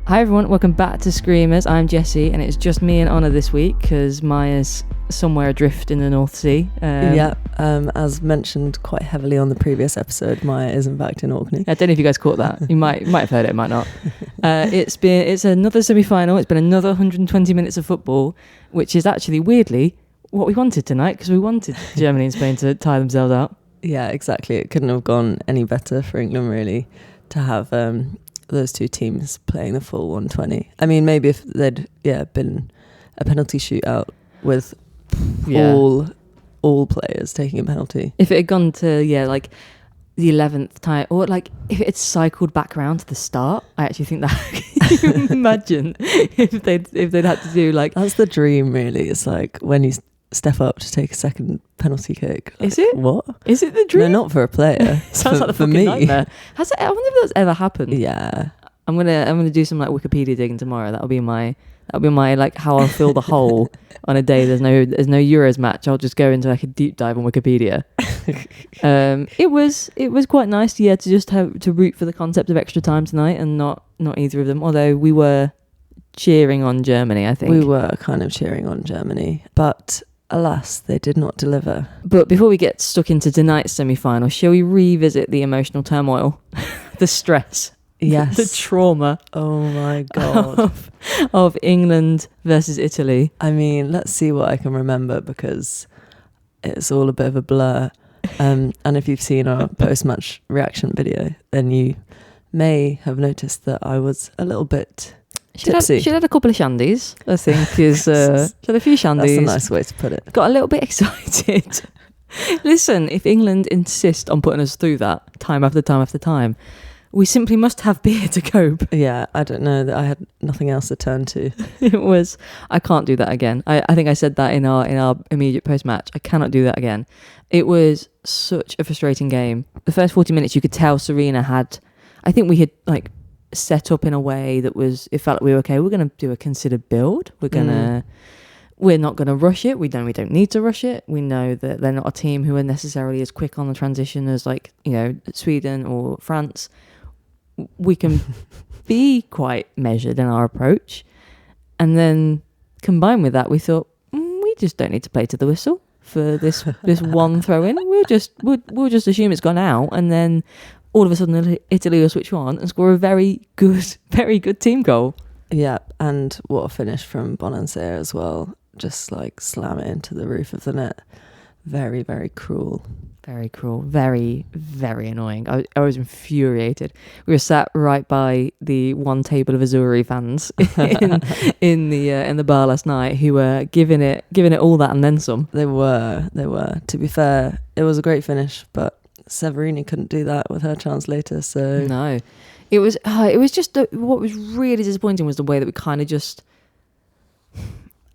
Hi everyone, welcome back to Screamers. I'm Jessie and it's just me and Honor this week because Maya's somewhere adrift in the North Sea. As mentioned quite heavily on the previous episode, Maya is in fact in Orkney. I don't know if you guys caught that. You might have heard it, might not. It's another semi-final. It's been another 120 minutes of football, which is actually weirdly what we wanted tonight because we wanted Germany and Spain to tie themselves out. Yeah, exactly. It couldn't have gone any better for England really to have those two teams playing the full 120. I mean, maybe if they'd been a penalty shootout with all players taking a penalty. If it had gone to like the 11th time, or like if it had cycled back around to the start, I actually think that can you imagine if they'd had to do like, that's the dream really. It's like when you step up to take a second penalty kick. Like, is it? What? Is it the dream? No, not for a player. Sounds like the for fucking me. nightmare. I wonder if that's ever happened. Yeah. I'm gonna do some like Wikipedia digging tomorrow. That'll be my like how I'll fill the hole on a day there's no Euros match. I'll just go into like a deep dive on Wikipedia. It was quite nice to just have to root for the concept of extra time tonight and not either of them. Although we were cheering on Germany, I think. We were kind of cheering on Germany, but alas, they did not deliver. But before we get stuck into tonight's semi-final, shall we revisit the emotional turmoil, the stress, yes, the trauma? Oh my god, of England versus Italy. I mean, let's see what I can remember because it's all a bit of a blur. And if you've seen our post-match reaction video, then you may have noticed that I was a little bit tipsy. She had a couple of shandies, I think. She had a few shandies. That's a nice way to put it. Got a little bit excited. Listen, if England insist on putting us through that time after time after time, we simply must have beer to cope. Yeah, I don't know that I had nothing else to turn to. I can't do that again. I think I said that in our immediate post-match. I cannot do that again. It was such a frustrating game. The first 40 minutes you could tell Serena I think we had like set up in a way that it felt like we were okay. We're going to do a considered build. We're not going to rush it. We don't need to rush it. We know that they're not a team who are necessarily as quick on the transition as like, Sweden or France. We can be quite measured in our approach. And then combined with that, we thought, we just don't need to play to the whistle for this one throw in. We'll just assume it's gone out, and then all of a sudden Italy will switch on and score a very good team goal. Yeah, and what a finish from Bonansea as well. Just like slam it into the roof of the net. Very, very cruel. Very cruel. Very, very annoying. I was infuriated. We were sat right by the one table of Azzurri fans in the bar last night who were giving it all that and then some. They were. To be fair, it was a great finish, but Severini couldn't do that with her chance later. So no, it was just what was really disappointing was the way that we kind of just.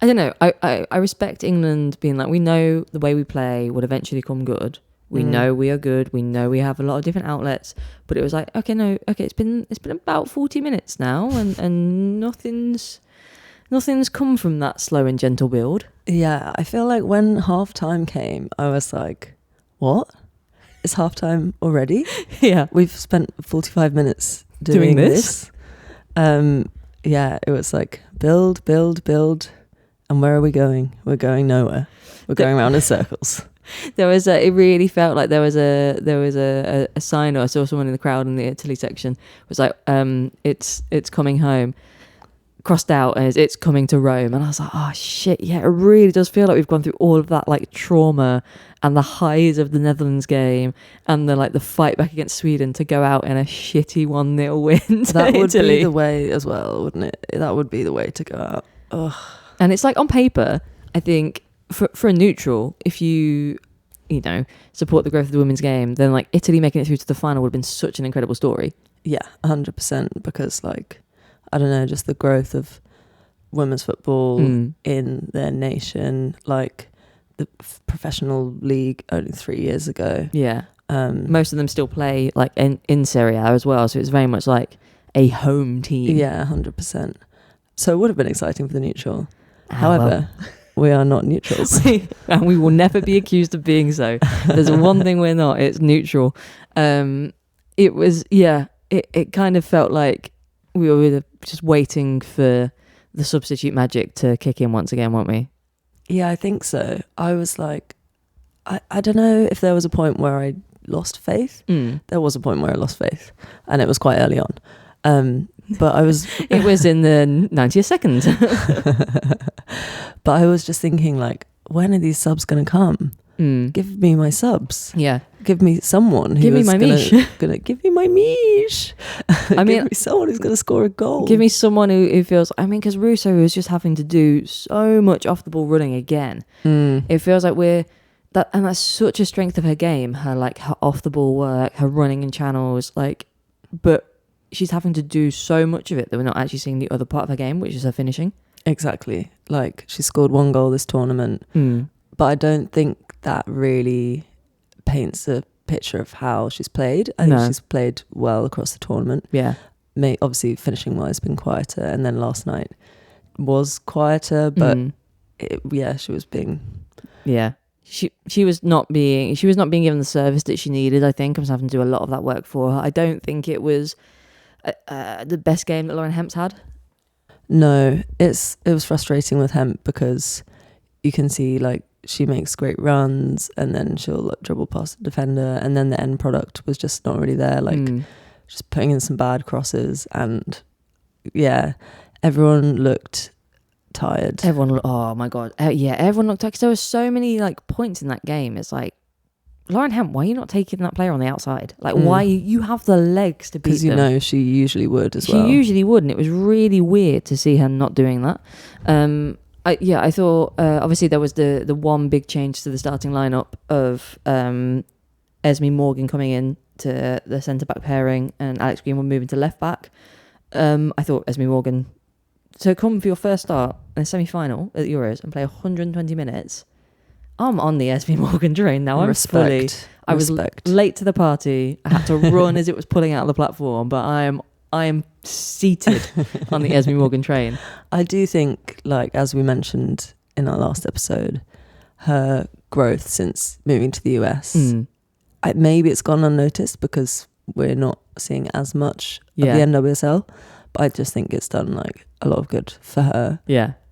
I don't know. I respect England being like, we know the way we play would eventually come good. We know we are good. We know we have a lot of different outlets. But it was like, okay, it's been about 40 minutes now, and nothing's come from that slow and gentle build. Yeah, I feel like when half time came, I was like, what? It's half time already? Yeah. We've spent 45 minutes doing this. Yeah, it was like build. And where are we going? We're going nowhere. We're going around in circles. It really felt like there was a sign, or I saw someone in the crowd in the Italy section was like, it's coming home, crossed out as it's coming to Rome. And I was like, oh shit, yeah, it really does feel like we've gone through all of that like trauma and the highs of the Netherlands game and the fight back against Sweden to go out in a shitty 1-0 win to That would Italy. be the way as well, wouldn't it? That would be the way to go out. Ugh. And it's like on paper, I think for a neutral, if you support the growth of the women's game, then like Italy making it through to the final would have been such an incredible story. Yeah, 100%, because like, I don't know, just the growth of women's football in their nation, like the professional league only 3 years ago. Yeah. Most of them still play like in Serie A as well, so it's very much like a home team. Yeah, 100%. So it would have been exciting for the neutral. However, we are not neutrals. And we will never be accused of being so. There's one thing we're not, it's neutral. It was, it kind of felt like we were with just waiting for the substitute magic to kick in once again, weren't we? Yeah, I think so. I was like, I don't know if there was a point where I lost faith. There was a point where I lost faith, and it was quite early on. But I was... It was in the 90th second. But I was just thinking, like, when are these subs going to come? Give me my subs. Yeah. Give me someone who give me my miche. Gonna give me my miche. I mean, give me someone who's going to score a goal. Give me someone who feels... I mean, because Russo is just having to do so much off the ball running again. It feels like and that's such a strength of her game. Her off the ball work, her running in channels, but she's having to do so much of it that we're not actually seeing the other part of her game, which is her finishing. Exactly. Like, she scored 1 goal this tournament, but I don't think that really paints a picture of how she's played. I think she's played well across the tournament. Yeah. Obviously, finishing wise, been quieter, and then last night was quieter, but she was being... Yeah. She was not being given the service that she needed. I think I was having to do a lot of that work for her. I don't think it was the best game that Lauren Hemp's had. No, it was frustrating with Hemp because you can see like she makes great runs and then she'll dribble past the defender, and then the end product was just not really there. Like just putting in some bad crosses, and everyone looked tired. Oh my god, everyone looked like there were so many like points in that game. It's like, Lauren Hemp, why are you not taking that player on the outside? Like, why you have the legs to beat them? Because she usually would as well. She usually would, and it was really weird to see her not doing that. I thought obviously there was the one big change to the starting lineup of Esme Morgan coming in to the centre back pairing and Alex Greenwood moving to left back. I thought Esme Morgan, to come for your first start in a semi-final at the Euros and play 120 minutes, I'm on the Esme Morgan train now. I was late to the party. I had to run as it was pulling out of the platform, but I am seated on the Esme Morgan train. I do think, like, as we mentioned in our last episode, her growth since moving to the US, maybe it's gone unnoticed because we're not seeing as much of the NWSL, but I just think it's done like a lot of good for her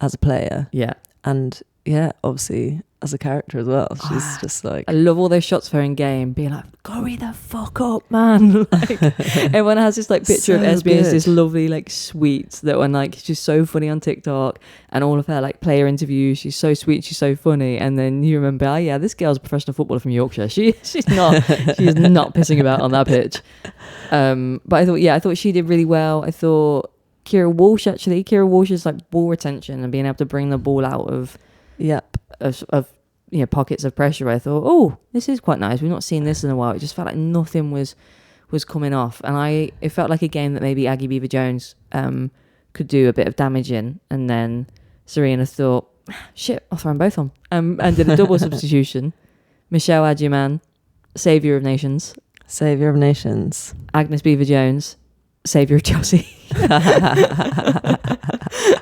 as a player. Yeah. And obviously as a character as well. She's just like... I love all those shots of her in game, being like, hurry the fuck up, man. Like, everyone has this like picture of Esme as this lovely like sweet that when like she's so funny on TikTok, and all of her like player interviews, she's so sweet, she's so funny, and then you remember, this girl's a professional footballer from Yorkshire. She's not pissing about on that pitch. But I thought she did really well. I thought Kira Walsh's like ball retention and being able to bring the ball out of pockets of pressure, I thought, this is quite nice. We've not seen this in a while. It just felt like nothing was coming off, and it felt like a game that maybe Aggie Beaver-Jones could do a bit of damage in, and then Serena thought, shit, I'll throw them both on, and did a double substitution. Michelle Agyemang, saviour of nations. Agnes Beaver-Jones, saviour of Chelsea.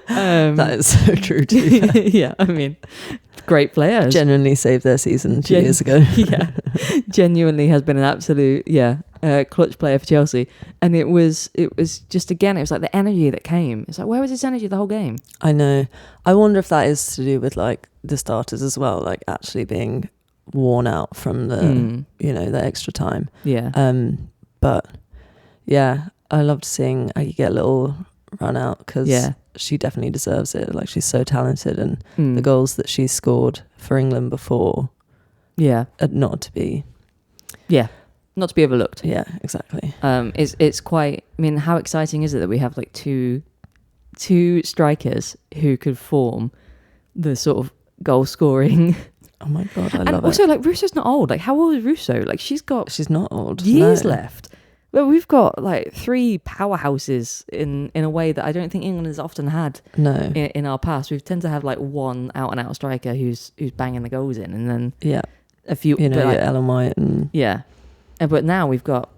That is so true too. Yeah, I mean, great players. Genuinely saved their season 2 years ago. Genuinely has been an absolute clutch player for Chelsea, and it was just, again, it was like the energy that came. It's like, where was this energy the whole game? I know. I wonder if that is to do with like the starters as well, like actually being worn out from the the extra time. But I loved seeing Aggie get a little run out because she definitely deserves it. Like, she's so talented, and the goals that she's scored for England before, not to be overlooked. Yeah, exactly. It's quite. I mean, how exciting is it that we have like two strikers who could form the sort of goal scoring? Oh my god, I love it. And also, like, Russo's not old. Like, how old is Russo? Like, she's not old. Years left. Well, we've got like 3 powerhouses in a way that I don't think England has often had. No. In our past, we tend to have like one out and out striker who's banging the goals in, and then a few. Ellen White and but now we've got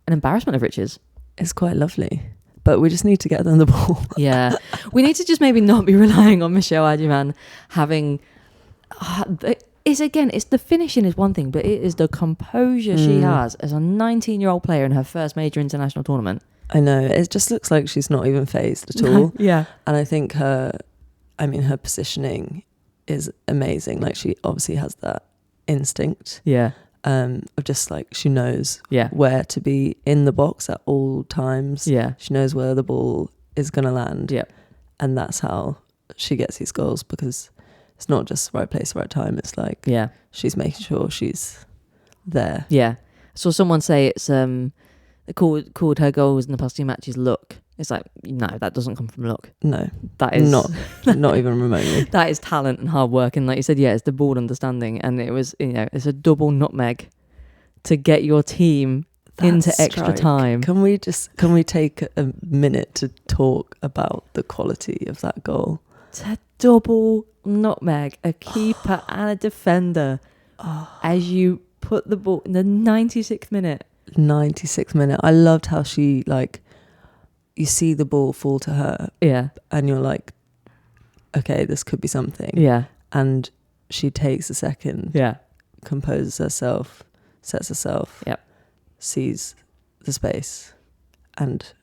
an embarrassment of riches. It's quite lovely, but we just need to get them the ball. We need to just maybe not be relying on Michelle Agyemang having. it's the finishing is one thing, but it is the composure she has as a 19-year-old player in her first major international tournament. I know, it just looks like she's not even phased at all. Yeah. And I think her positioning is amazing. Like, she obviously has that instinct. Yeah. Of just like, she knows Yeah. where to be in the box at all times. Yeah. She knows where the ball is going to land. Yeah. And that's how she gets these goals, because it's not just right place, right time. It's like, Yeah. she's making sure she's there. Yeah. So someone say it's called her goals in the past 2 matches luck. It's like, no, that doesn't come from luck. No, That is not even remotely. that is talent and hard work. And like you said, yeah, it's the ball understanding, and it was, it's a double nutmeg to get your team into extra time. Can we take a minute to talk about the quality of that goal? It's a double nutmeg, a keeper and a defender, as you put the ball in the 96th minute. 96th minute. I loved how she, like, you see the ball fall to her, Yeah. and you're like, okay, this could be something. Yeah. And she takes a second, Yeah. composes herself, sets herself, Yep. sees the space, and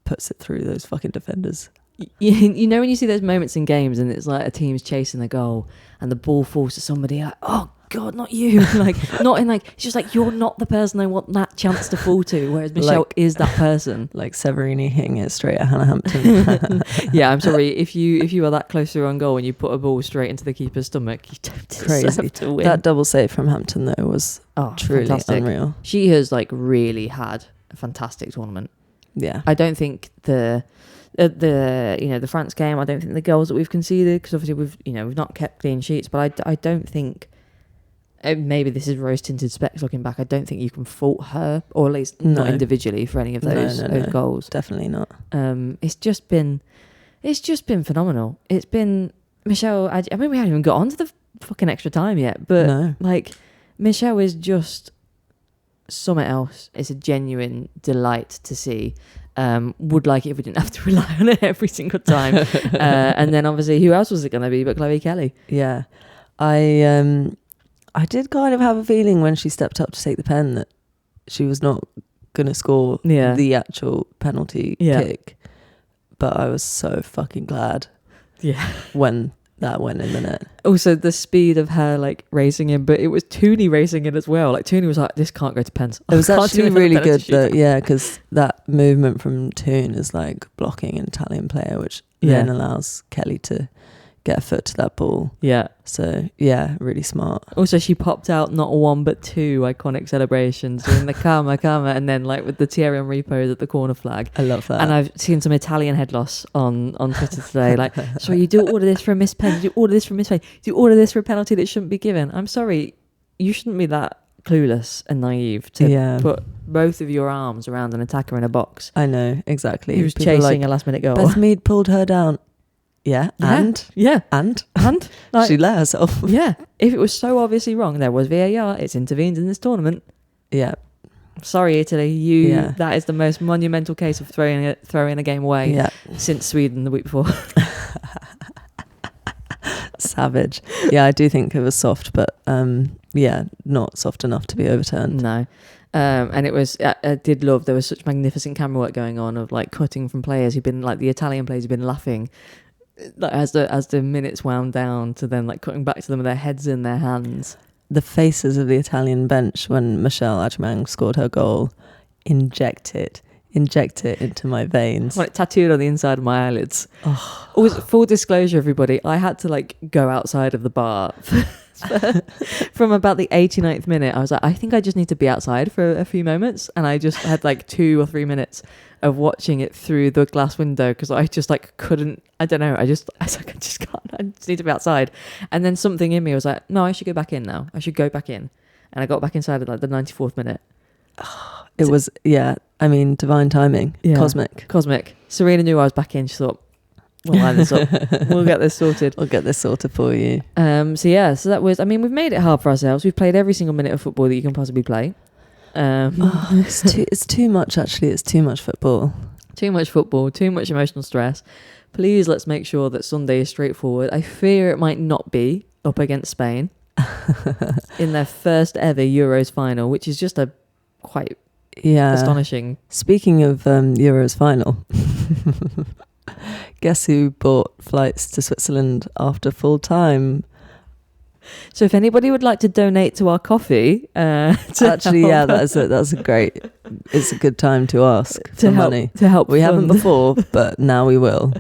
puts it through those fucking defenders. You know when you see those moments in games and it's like a team's chasing the goal and the ball falls to somebody, like, oh God, not you. Like, not in like, it's just like, you're not the person I want that chance to fall to, whereas Michelle is that person. Like Severini hitting it straight at Hannah Hampton. Yeah, I'm sorry, if you are that close to your own goal and you put a ball straight into the keeper's stomach, you don't deserve to win. That double save from Hampton though was truly fantastic. unreal. She has like really had a fantastic tournament. Yeah. I don't think the France game, I don't think the goals that we've conceded, because obviously we've not kept clean sheets, but I don't think, maybe this is rose tinted specs looking back, I don't think you can fault her, or at least not individually, for any of those goals. Definitely not. It's just been phenomenal. It's been Michelle. I mean, we haven't even got onto the fucking extra time yet, but like, Michelle is just something else. It's a genuine delight to see. Would like it if we didn't have to rely on it every single time. And then obviously, who else was it going to be but Chloe Kelly? Yeah. I did kind of have a feeling when she stepped up to take the pen that she was not going to score the actual penalty kick. But I was so fucking glad when that went in the net. Also, the speed of her like racing in, but it was Tooney racing in as well. Like, Tooney was like, this can't go to pens. It was actually really good though, because that movement from Toon is like blocking an Italian player, which then allows Kelly to get a foot to that ball. Yeah. So, yeah, really smart. Also, she popped out not one but two iconic celebrations doing the karma, and then like with the Thierry Henry pose at the corner flag. I love that. And I've seen some Italian head loss on Twitter today. Like, sorry, you do all of this for a missed pen, you do all of this for a missed pen, you do all of this for a penalty that shouldn't be given. I'm sorry, you shouldn't be that clueless and naive to put both of your arms around an attacker in a box. I know, exactly. He was chasing a last minute goal. Beth Mead pulled her down. And like, she let herself. Yeah, if it was so obviously wrong, there was VAR. It's intervened in this tournament. Yeah, sorry, Italy. That is the most monumental case of throwing a game away since Sweden the week before. Savage. Yeah, I do think it was soft, but not soft enough to be overturned. No. And it was, I did love, there was such magnificent camera work going on of like cutting from players who've been like, the Italian players who've been laughing like, as the minutes wound down, to then like cutting back to them with their heads in their hands. The faces of the Italian bench when Michelle Agyemang scored her goal, inject it into my veins. Like tattooed on the inside of my eyelids. Always, full disclosure, everybody, I had to like go outside of the bar from about the 89th minute. I was like, I think I just need to be outside for a few moments, and I just had like 2 or 3 minutes of watching it through the glass window, because I just like couldn't, I don't know, I was like, I just can't, I just need to be outside. And then something in me was like, no, I should go back in now, I should go back in. And I got back inside at like the 94th minute. It was divine timing. Cosmic. Serena knew I was back in. She thought, we'll line this up. We'll get this sorted. We'll get this sorted for you. So that was, I mean, we've made it hard for ourselves. We've played every single minute of football that you can possibly play. It's too much, actually. It's too much football. Too much football, too much emotional stress. Please, let's make sure that Sunday is straightforward. I fear it might not be up against Spain. in their first ever Euros final, which is just a quite astonishing. Speaking of Euros final, guess who bought flights to Switzerland after full time? So if anybody would like to donate to our coffee, actually, yeah, that's a great. It's a good time to ask for money to help. We haven't before, but now we will.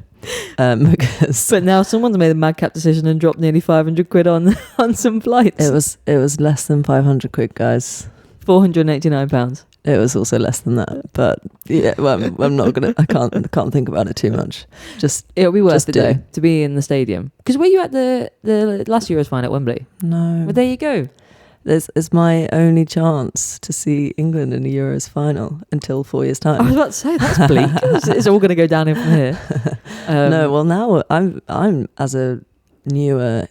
But now someone's made a madcap decision and dropped nearly 500 quid on some flights. It was less than 500 quid, guys. £489. It was also less than that, but yeah, well, I'm not gonna. I can't think about it too much. Just it'll be worth it do. though to be in the stadium. Because were you at the last Euros final at Wembley? No. Well, there you go. It's my only chance to see England in a Euros final until 4 years' time. I was about to say that's bleak. It's all going to go downhill from here. No, well now I'm as a newer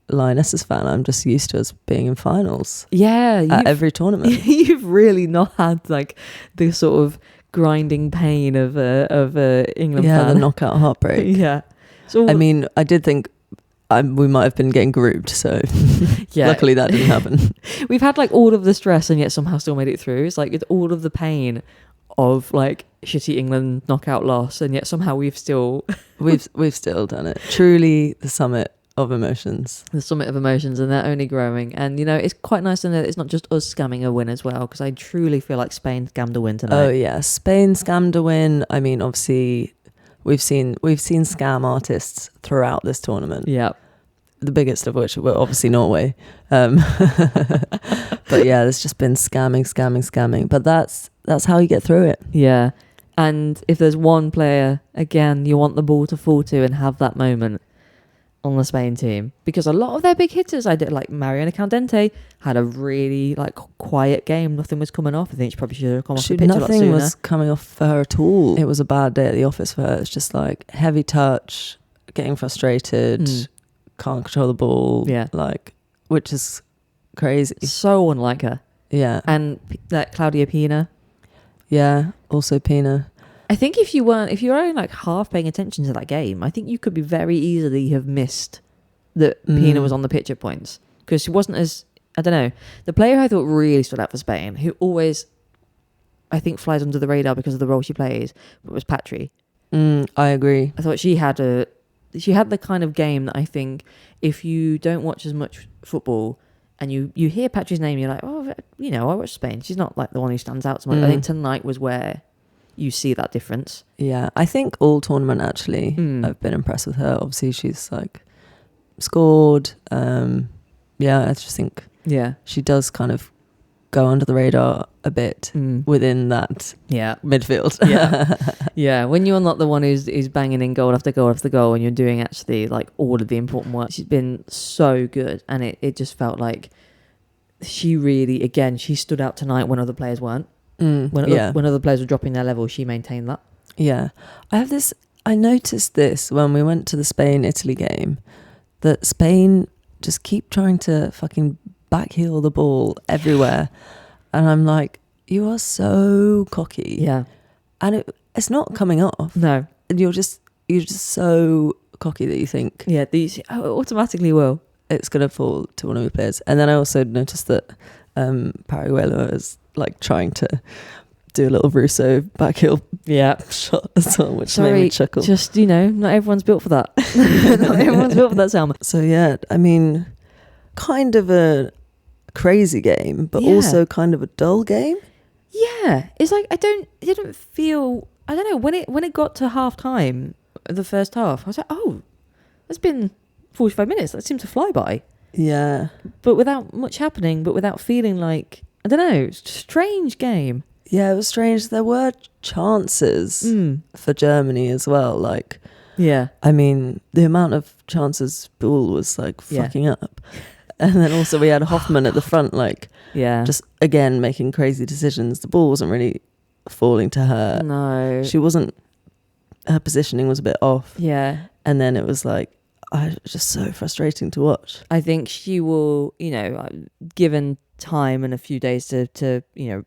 Lionesses fan, I'm just used to us being in finals. Yeah, at every tournament. You've really not had like the sort of grinding pain of a England fan. Yeah, the knockout heartbreak. Yeah. So I mean, I did think we might have been getting grouped, so yeah. Luckily that didn't happen. We've had like all of the stress and yet somehow still made it through. It's like it's all of the pain of like shitty England knockout loss, and yet somehow we've still done it. Truly the summit of emotions. The summit of emotions, and they're only growing. And you know, it's quite nice to know that it's not just us scamming a win as well, because I truly feel like Spain scammed a win tonight. Oh yeah, Spain scammed a win. I mean, obviously we've seen scam artists throughout this tournament. Yeah. The biggest of which were obviously Norway. But yeah, there's just been scamming. But that's how you get through it. Yeah. And if there's one player, again, you want the ball to fall to and have that moment on the Spain team, because a lot of their big hitters, I did like Mariana Caldente had a really like quiet game. Nothing was coming off. I think she probably should have come off the pitch a lot sooner. Nothing was coming off for her at all. It was a bad day at the office for her. It's just like heavy touch, getting frustrated, can't control the ball. Yeah, like, which is crazy. So unlike her. Yeah, and that Claudia Pina. Yeah, also Pina. I think if you were only like half paying attention to that game, I think you could be very easily have missed that Pina was on the pitch at points, because she wasn't as, I don't know, the player I thought really stood out for Spain, who always I think flies under the radar because of the role she plays, but was Patri. I agree. I thought she had the kind of game that I think if you don't watch as much football and you hear Patri's name, you're like, oh, you know, I watch Spain. She's not like the one who stands out so much. I think tonight was where you see that difference. Yeah, I think all tournament actually, I've been impressed with her. Obviously, she's like scored. Yeah, I just think she does kind of go under the radar a bit within that midfield. Yeah. When you're not the one who's banging in goal after goal after goal, and you're doing actually like all of the important work, she's been so good, and it just felt like she really, again, she stood out tonight when other players weren't. When other players were dropping their level, she maintained that. Yeah. I noticed this when we went to the Spain-Italy game, that Spain just keep trying to fucking backheel the ball everywhere. And I'm like, you are so cocky. Yeah. And it's not coming off. No. And you're just so cocky that you think. Yeah, these automatically will. It's going to fall to one of your players. And then I also noticed that Paraguay is like trying to do a little Russo backheel shot as well, which made me chuckle. Just, you know, not everyone's built for that. Not everyone's built for that, Selma. So yeah, I mean, kind of a crazy game, but also kind of a dull game. Yeah, it's like it didn't feel, I don't know, when it got to half time, the first half, I was like, oh, it's been 45 minutes. That seemed to fly by. Yeah, but without much happening, but without feeling like, I don't know, it's a strange game. Yeah, it was strange. There were chances for Germany as well. Like, I mean, the amount of chances Bull was like fucking up. And then also we had Hoffman at the front, like, just again making crazy decisions. The ball wasn't really falling to her. No. Her positioning was a bit off. Yeah. And then it was like, just so frustrating to watch. I think she will, you know, given time and a few days to you know,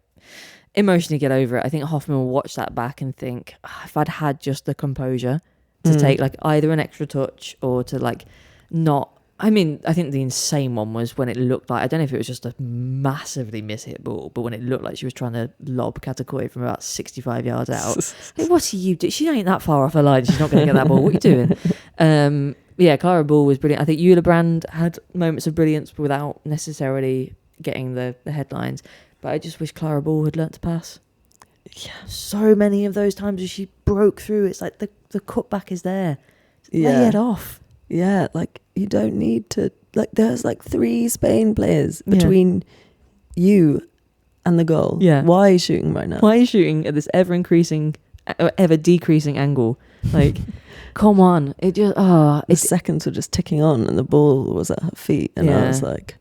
emotionally get over it, I think Hoffman will watch that back and think, if I'd had just the composure to take like either an extra touch or to like not I mean, I think the insane one was when it looked like, I don't know if it was just a massively mishit ball, but when it looked like she was trying to lob Katakoi from about 65 yards out. Like, what are you doing? She ain't that far off her line. She's not going to get that ball. What are you doing? Yeah, Clara Ball was brilliant. I think Eula Brand had moments of brilliance without necessarily getting the headlines. But I just wish Clara Ball had learnt to pass. Yeah. So many of those times as she broke through, it's like the cutback is there. Lay it off. Yeah, like you don't need to, like there's like 3 Spain players between you and the goal. Yeah. Why are you shooting right now? Why are you shooting at this ever decreasing angle? Like, come on. It just, the seconds were just ticking on and the ball was at her feet and I was like,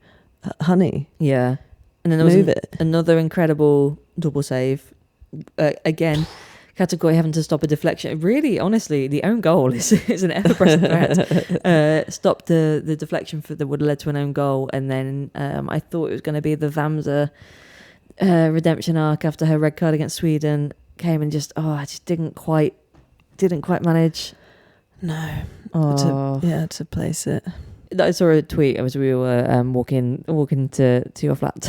honey. Yeah. And then there was another incredible double save. Again, Katakoi having to stop a deflection. Really, honestly, the own goal is an ever-present threat. Stopped the deflection that would have led to an own goal. And then I thought it was going to be the Vamsa redemption arc after her red card against Sweden. Came and just, I just didn't quite manage. No. Oh. To place it. I saw a tweet as we were walking to your flat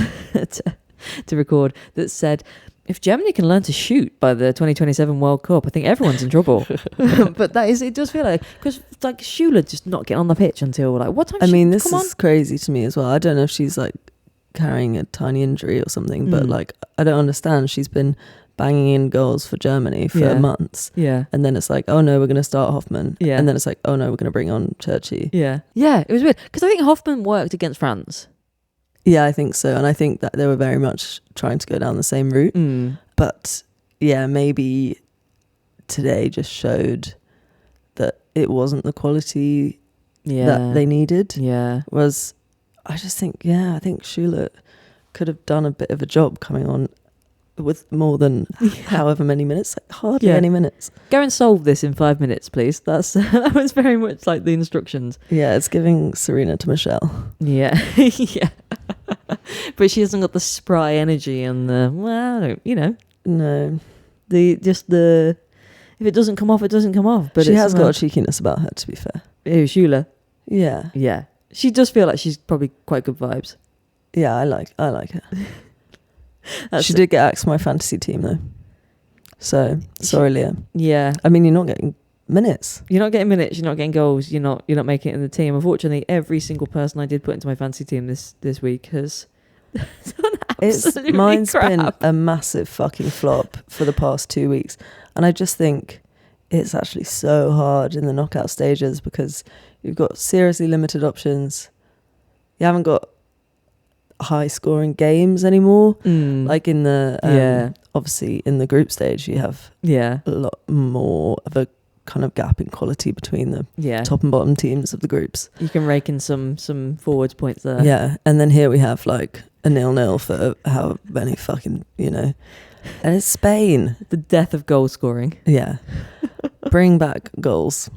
to record that said, if Germany can learn to shoot by the 2027 World Cup, I think everyone's in trouble. But it does feel like, because like Schüller just not getting on the pitch until like, what time? This is crazy to me as well. I don't know if she's like carrying a tiny injury or something, but like, I don't understand. She's been banging in goals for Germany for months. Yeah. And then it's like, oh no, we're going to start Hoffman. Yeah. And then it's like, oh no, we're going to bring on Churchy. Yeah. Yeah, it was weird. Because I think Hoffman worked against France. Yeah, I think so. And I think that they were very much trying to go down the same route. But yeah, maybe today just showed that it wasn't the quality that they needed. Yeah. I just think, I think Schüller could have done a bit of a job coming on with more than however many minutes, like hardly any minutes. Go and solve this in 5 minutes, please. That was very much like the instructions. Yeah, it's giving Serena to Michelle. Yeah. Yeah. But she hasn't got the spry energy and the, No. If it doesn't come off, it doesn't come off. But she has got a cheekiness about her, to be fair. Schüller. Yeah. Yeah. She does feel like she's probably quite good vibes. Yeah, I like her. She did get axed for my fantasy team though. So sorry, Leah. Yeah. I mean, you're not getting minutes. You're not getting minutes, you're not getting goals, you're not making it in the team. Unfortunately, every single person I did put into my fantasy team this week has mine's been a massive fucking flop for the past 2 weeks. And I just think it's actually so hard in the knockout stages because you've got seriously limited options. You haven't got high scoring games anymore. Like in the obviously in the group stage you have a lot more of a kind of gap in quality between the top and bottom teams of the groups. You can rake in some forwards points there. Yeah, and then here we have like a 0-0 for how many fucking, and it's Spain. The death of goal scoring. Yeah. Bring back goals,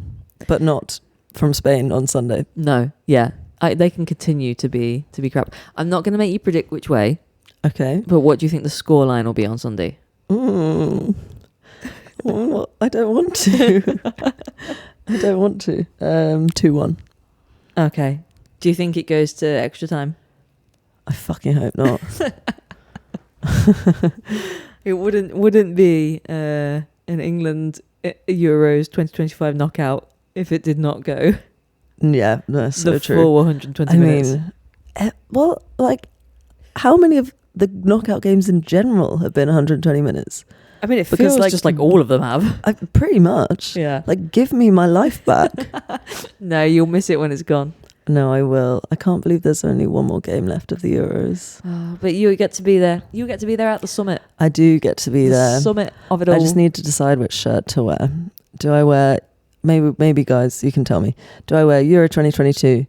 but not from Spain on Sunday. No, yeah. They can continue to be crap. I'm not going to make you predict which way. Okay. But what do you think the scoreline will be on Sunday? Well, I don't want to. 2-1. Okay. Do you think it goes to extra time? I fucking hope not. It wouldn't be an England Euros 2025 knockout if it did not go. Yeah, that's so true. The full 120 minutes. Mean, well, like, how many of the knockout games in general have been 120 minutes? I mean, it feels like, just like all of them have. Pretty much. Yeah. Like, give me my life back. No, you'll miss it when it's gone. No, I will. I can't believe there's only one more game left of the Euros. Oh, but you get to be there. You get to be there at the summit. I do get to be there. The summit of it all. I just need to decide which shirt to wear. Do I wear... Maybe guys, you can tell me. Do I wear Euro 2022,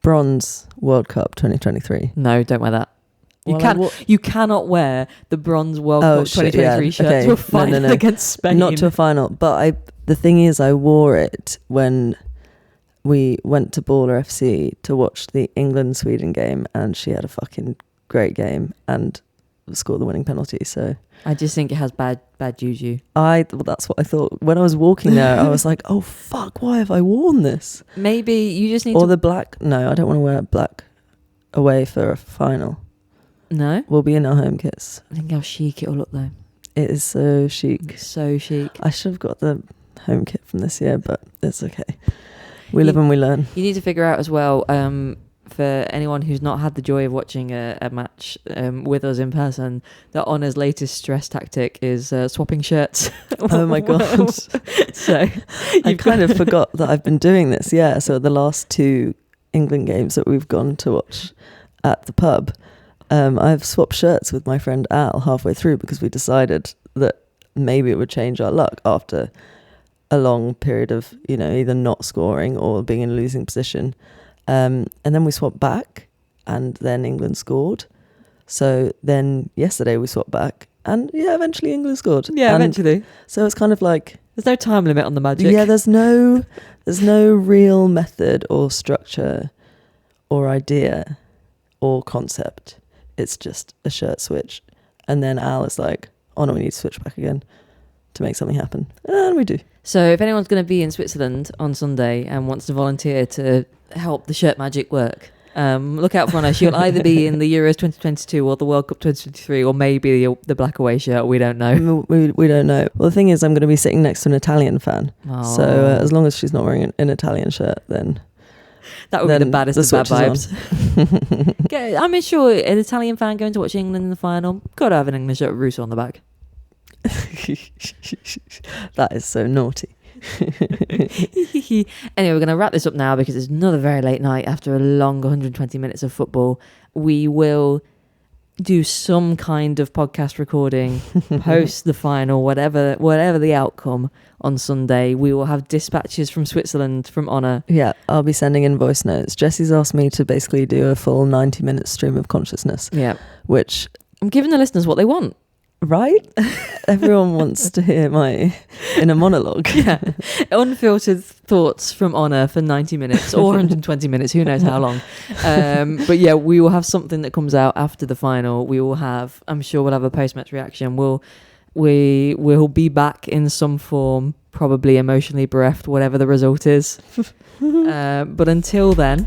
Bronze World Cup 2023? No, don't wear that. You cannot wear the Bronze World Cup 2023 shirt to a final against Spain. Not to a final, but the thing is, I wore it when we went to Baller FC to watch the England-Sweden game, and she had a fucking great game, and score the winning penalty. So I just think it has bad juju. well, that's what I thought when I was walking there. I was like, oh fuck, why have I worn this? Maybe you just need or to... the black. No, I don't want to wear black away for a final. No? We'll be in our home kits. I think how chic it'll look though. It is so chic. It's so chic. I should have got the home kit from this year, but it's okay. We live and we learn. You need to figure out as well, for anyone who's not had the joy of watching a match with us in person, that Honor's latest stress tactic is swapping shirts. Oh my God. So I kind of forgot that I've been doing this. Yeah. So the last 2 England games that we've gone to watch at the pub, I've swapped shirts with my friend Al halfway through because we decided that maybe it would change our luck after a long period of, either not scoring or being in a losing position. And then we swapped back and then England scored. So then yesterday we swapped back and eventually England scored. Yeah, and eventually. So it's kind of like... There's no time limit on the magic. Yeah, there's no real method or structure or idea or concept. It's just a shirt switch. And then Al is like, oh no, we need to switch back again to make something happen. And we do. So if anyone's going to be in Switzerland on Sunday and wants to volunteer to help the shirt magic work, look out for Honor. She'll either be in the Euros 2022 or the World Cup 2023 or maybe the black away shirt. We don't know. We don't know. Well, the thing is, I'm going to be sitting next to an Italian fan. Oh. So as long as she's not wearing an Italian shirt, then... That would be the baddest of bad vibes. I'm sure an Italian fan going to watch England in the final, got to have an English shirt with Russo on the back. That is so naughty. Anyway, we're going to wrap this up now because it's another very late night after a long 120 minutes of football. We will do some kind of podcast recording post the final, whatever the outcome on Sunday. We will have dispatches from Switzerland from Honor. Yeah, I'll be sending in voice notes. Jesse's asked me to basically do a full 90-minute stream of consciousness. Yeah, which I'm giving the listeners what they want. Right? Everyone wants to hear my inner monologue. Yeah. Unfiltered thoughts from Honor for 90 minutes or 120 minutes, who knows how long. But yeah, we will have something that comes out after the final. We will have, I'm sure we'll have a post-match reaction. We will be back in some form, probably emotionally bereft, whatever the result is. But until then,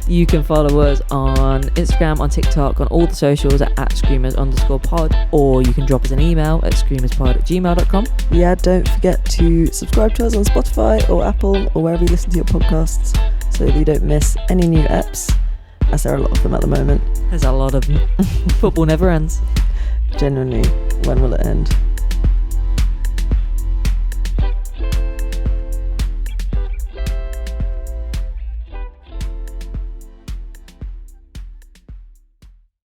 you can follow us on Instagram, on TikTok, on all the socials at screamers_pod, or you can drop us an email at screamerspod@gmail.com. Yeah, don't forget to subscribe to us on Spotify or Apple or wherever you listen to your podcasts so that you don't miss any new eps, as there are a lot of them at the moment. There's a lot of them. Football never ends. Genuinely, when will it end?